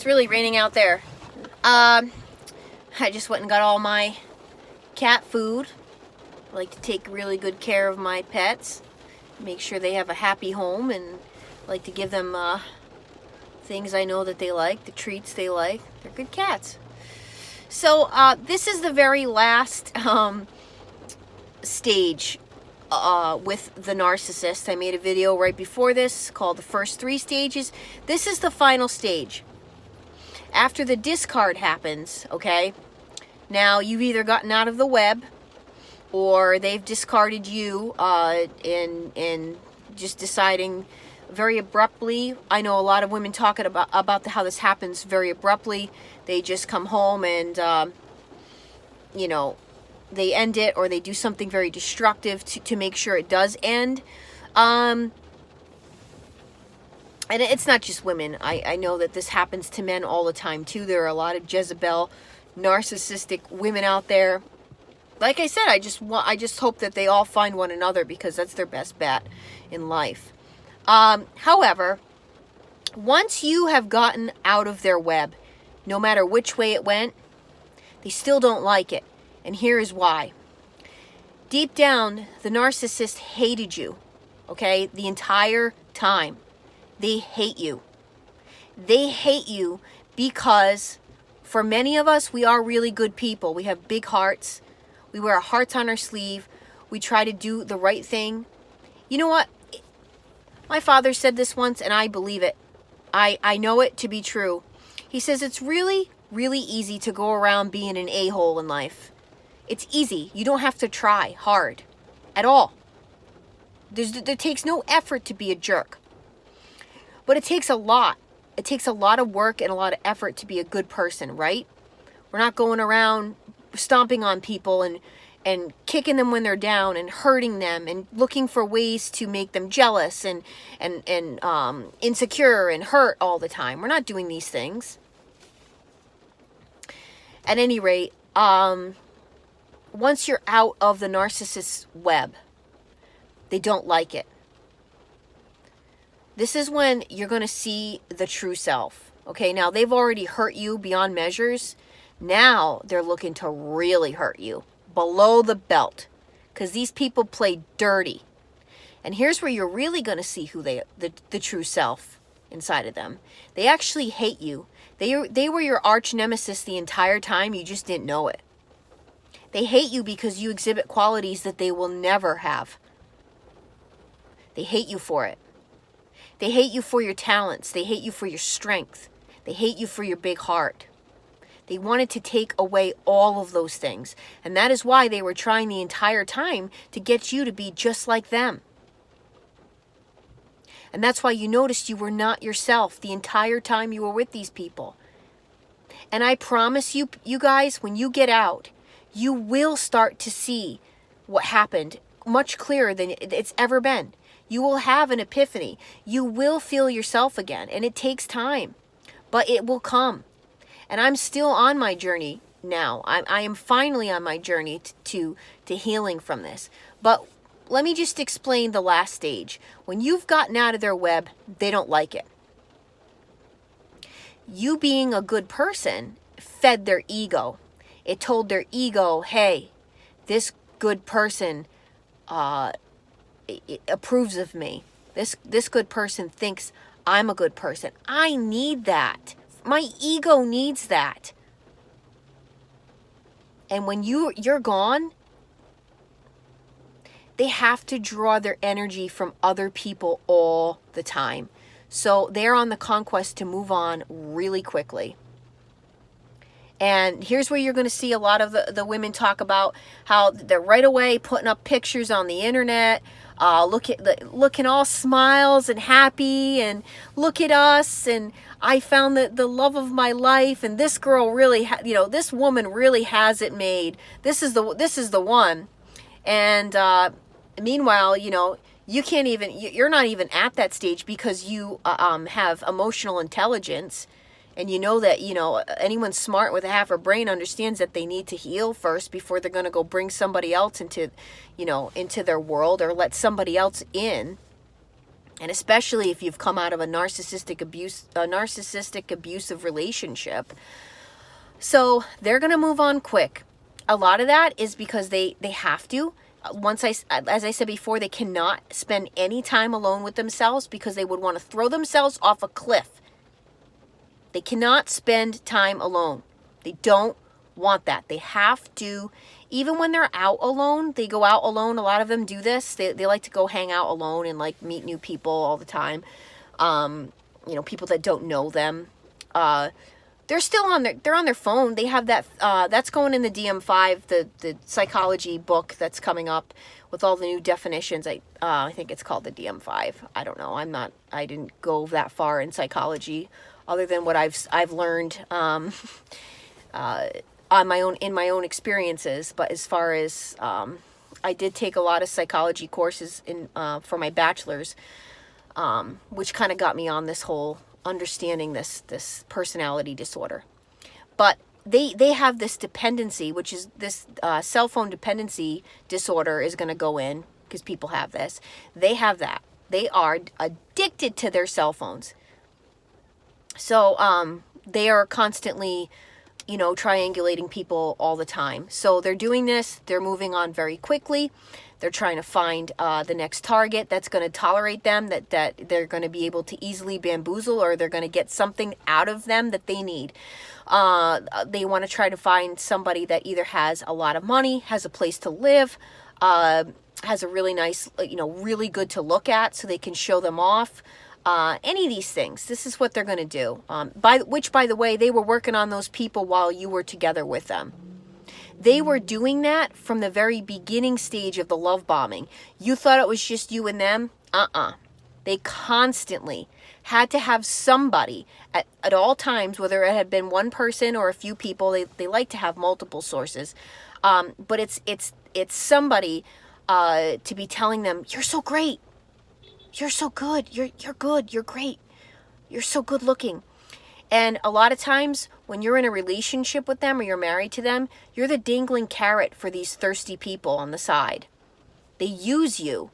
really raining out there. I just went and got all my cat food. I like to take really good care of my pets, make sure they have a happy home, and I like to give them things I know that they like, the treats they like. They're good cats. So this is the very last stage with the narcissist. I made a video right before this called the first 3 stages. This is the final stage. After the discard happens, okay, now you've either gotten out of the web or they've discarded you in just deciding very abruptly. I know a lot of women talking about how this happens very abruptly. They just come home and, you know, they end it, or they do something very destructive to make sure it does end. And it's not just women. I know that this happens to men all the time too. There are a lot of Jezebel, narcissistic women out there. Like I said, I just hope that they all find one another, because that's their best bet in life. However, once you have gotten out of their web, no matter which way it went, they still don't like it. And here is why. Deep down, the narcissist hated you, okay, the entire time. They hate you. They hate you because for many of us, we are really good people. We have big hearts. We wear our hearts on our sleeve. We try to do the right thing. You know what? My father said this once, and I believe it. I know it to be true. He says it's really, really easy to go around being an a-hole in life. It's easy. You don't have to try hard at all. There takes no effort to be a jerk. But it takes a lot. It takes a lot of work and a lot of effort to be a good person, right? We're not going around stomping on people and kicking them when they're down and hurting them and looking for ways to make them jealous and insecure and hurt all the time. We're not doing these things. At any rate, once you're out of the narcissist's web, they don't like it. This is when you're going to see the true self. Okay, now they've already hurt you beyond measures. Now they're looking to really hurt you below the belt, because these people play dirty. And here's where you're really going to see who the true self inside of them. They actually hate you. They were your arch nemesis the entire time. You just didn't know it. They hate you because you exhibit qualities that they will never have. They hate you for it. They hate you for your talents. They hate you for your strength. They hate you for your big heart. They wanted to take away all of those things. And that is why they were trying the entire time to get you to be just like them. And that's why you noticed you were not yourself the entire time you were with these people. And I promise you, you guys, when you get out, you will start to see what happened much clearer than it's ever been. You will have an epiphany. You will feel yourself again. And it takes time, but it will come. And I'm still on my journey now. I am finally on my journey to healing from this. But let me just explain the last stage. When you've gotten out of their web, they don't like it. You being a good person fed their ego. It told their ego, hey, this good person approves of me. This good person thinks I'm a good person. I need that. My ego needs that. And when you're gone, they have to draw their energy from other people all the time. So they're on the conquest to move on really quickly. And here's where you're going to see a lot of the women talk about how they're right away putting up pictures on the internet, looking all smiles and happy, and look at us, and I found the love of my life, and this girl really, this woman really has it made. This is the one. And meanwhile, you can't even, you're not even at that stage, because you have emotional intelligence. And you know that, anyone smart with a half a brain understands that they need to heal first before they're going to go bring somebody else into their world, or let somebody else in. And especially if you've come out of a narcissistic abusive relationship. So they're going to move on quick. A lot of that is because they have to. As I said before, they cannot spend any time alone with themselves because they would want to throw themselves off a cliff. They cannot spend time alone. They don't want that. They have to, even when they're out alone, they go out alone. A lot of them do this. They like to go hang out alone and like meet new people all the time. People that don't know them. They're still on their phone. They have that, that's going in the DM5, the psychology book that's coming up with all the new definitions. I think it's called the DM5. I don't know. I didn't go that far in psychology other than what I've learned, in my own experiences. But as far as, I did take a lot of psychology courses for my bachelor's, which kind of got me on this whole understanding this personality disorder. But they have this dependency, which is this cell phone dependency disorder is going to go in because people have this. They have that. They are addicted to their cell phones. So they are constantly, triangulating people all the time. So they're doing this. They're moving on very quickly. They're trying to find the next target that's going to tolerate them, that they're going to be able to easily bamboozle, or they're going to get something out of them that they need. They want to try to find somebody that either has a lot of money, has a place to live, has a really nice, really good to look at so they can show them off. Any of these things. This is what they're going to do. By the way, they were working on those people while you were together with them. They were doing that from the very beginning stage of the love bombing. You thought it was just you and them? They constantly had to have somebody at all times, whether it had been one person or a few people. They like to have multiple sources. But it's somebody to be telling them, you're so great. You're so good. You're good. You're great. You're so good looking. And a lot of times when you're in a relationship with them or you're married to them, you're the dangling carrot for these thirsty people on the side. They use you.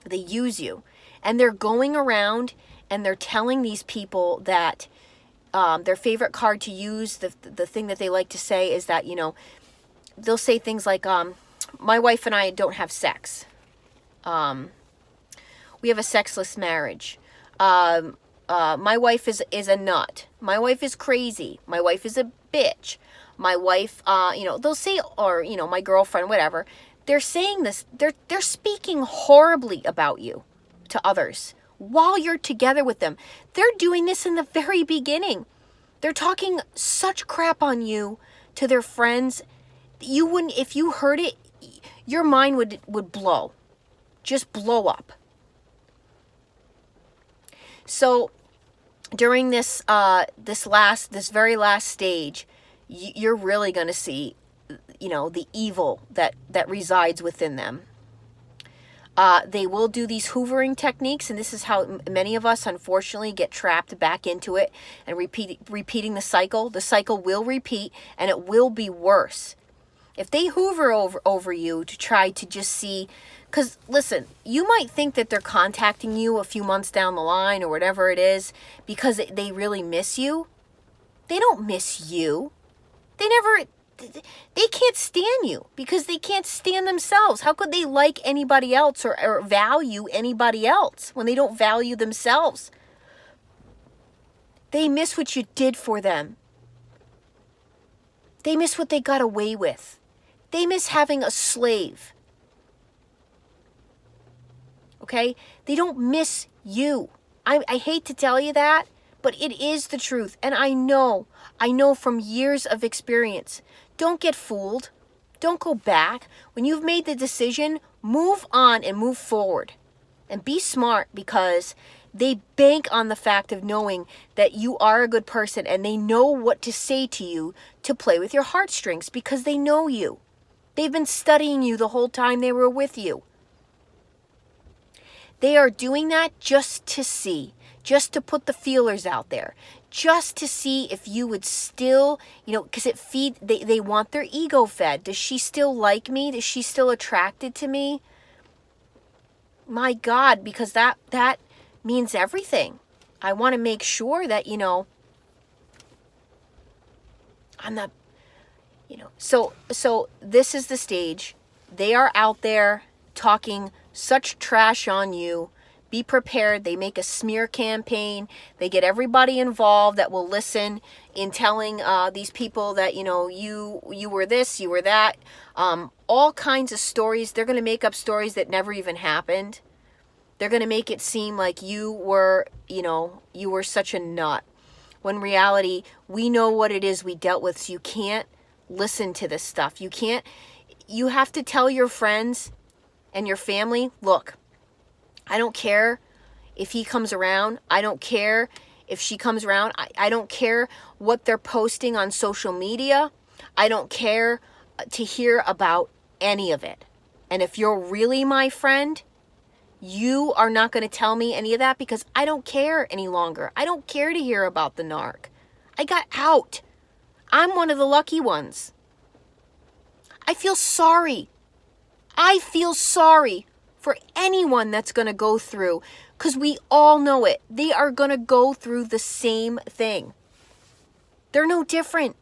They use you. And they're going around and they're telling these people that their favorite card to use, the thing that they like to say is that, they'll say things like, my wife and I don't have sex. We have a sexless marriage. My wife is a nut. My wife is crazy. My wife is a bitch. My wife, they'll say, or, my girlfriend, whatever. They're saying this. They're speaking horribly about you to others while you're together with them. They're doing this in the very beginning. They're talking such crap on you to their friends. You wouldn't, if you heard it, your mind would blow. Just blow up. So during this very last stage, you're really going to see, the evil that resides within them. They will do these hoovering techniques, and this is how many of us, unfortunately, get trapped back into it and repeating the cycle. The cycle will repeat, and it will be worse. If they hoover over you to try to just see, because listen, you might think that they're contacting you a few months down the line or whatever it is because they really miss you. They don't miss you. They can't stand you because they can't stand themselves. How could they like anybody else or value anybody else when they don't value themselves? They miss what you did for them. They miss what they got away with. They miss having a slave. Okay? They don't miss you. I hate to tell you that, but it is the truth. And I know from years of experience. Don't get fooled. Don't go back. When you've made the decision, move on and move forward. And be smart because they bank on the fact of knowing that you are a good person and they know what to say to you to play with your heartstrings because they know you. They've been studying you the whole time they were with you. They are doing that just to see, just to put the feelers out there, just to see if you would still, because they want their ego fed. Does she still like me? Is she still attracted to me? my God, because that means everything. I want to make sure that, I'm not, so this is the stage. They are out there talking such trash on you. Be prepared. They make a smear campaign. They get everybody involved that will listen in telling these people that, you were this, you were that. All kinds of stories. They're going to make up stories that never even happened. They're going to make it seem like you were such a nut. When in reality, we know what it is we dealt with. So you can't listen to this stuff. You have to tell your friends and your family, look, I don't care if he comes around. I don't care if she comes around. I don't care what they're posting on social media. I don't care to hear about any of it. And if you're really my friend, you are not going to tell me any of that because I don't care any longer. I don't care to hear about the narc. I got out. I'm one of the lucky ones. I feel sorry. I feel sorry for anyone that's going to go through, because we all know it. They are going to go through the same thing. They're no different.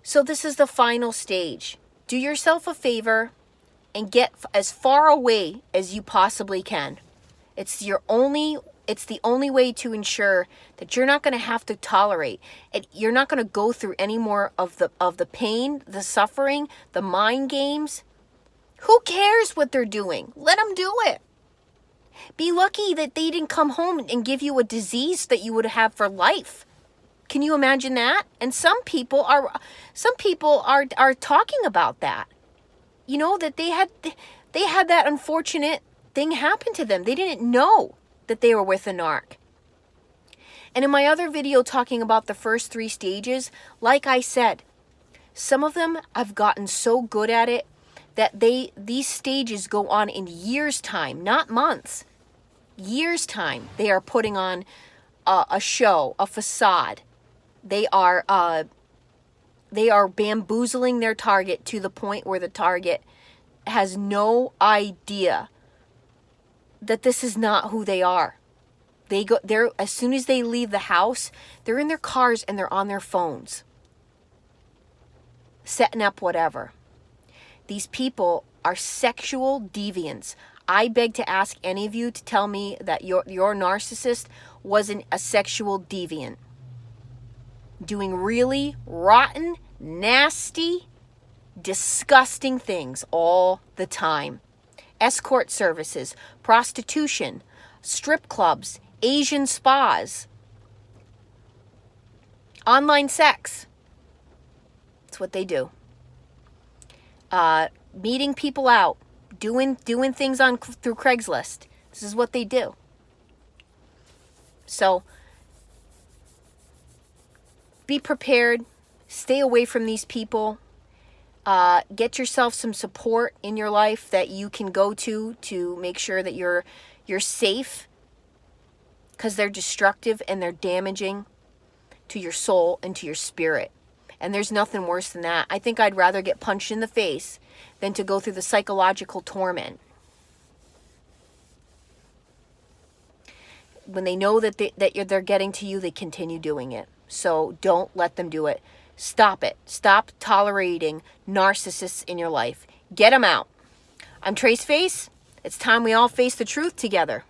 So this is the final stage. Do yourself a favor and get as far away as you possibly can. It's the only way to ensure that you're not going to have to tolerate it. You're not going to go through any more of the pain, the suffering, the mind games. Who cares what they're doing? Let them do it. Be lucky that they didn't come home and give you a disease that you would have for life. Can you imagine that? And some people are talking about that. That they had that unfortunate thing happen to them. They didn't know that they were with a narc. And in my other video talking about the first 3 stages, like I said, some of them have gotten so good at it that these stages go on in years' time, not months. Years' time. They are putting on a show, a facade. They are bamboozling their target to the point where the target has no idea that this is not who they are. They're as soon as they leave the house, they're in their cars and they're on their phones, setting up whatever. These people are sexual deviants. I beg to ask any of you to tell me that your narcissist wasn't a sexual deviant, doing really rotten, nasty, disgusting things all the time. Escort services, prostitution, strip clubs, Asian spas, online sex. That's what they do. Meeting people out, doing things through Craigslist. This is what they do. So be prepared. Stay away from these people. Get yourself some support in your life that you can go to make sure that you're safe, because they're destructive and they're damaging to your soul and to your spirit. And there's nothing worse than that. I think I'd rather get punched in the face than to go through the psychological torment. When they know that they're getting to you, they continue doing it. So don't let them do it. Stop it. Stop tolerating narcissists in your life. Get them out. I'm Trace Face. It's time we all face the truth together.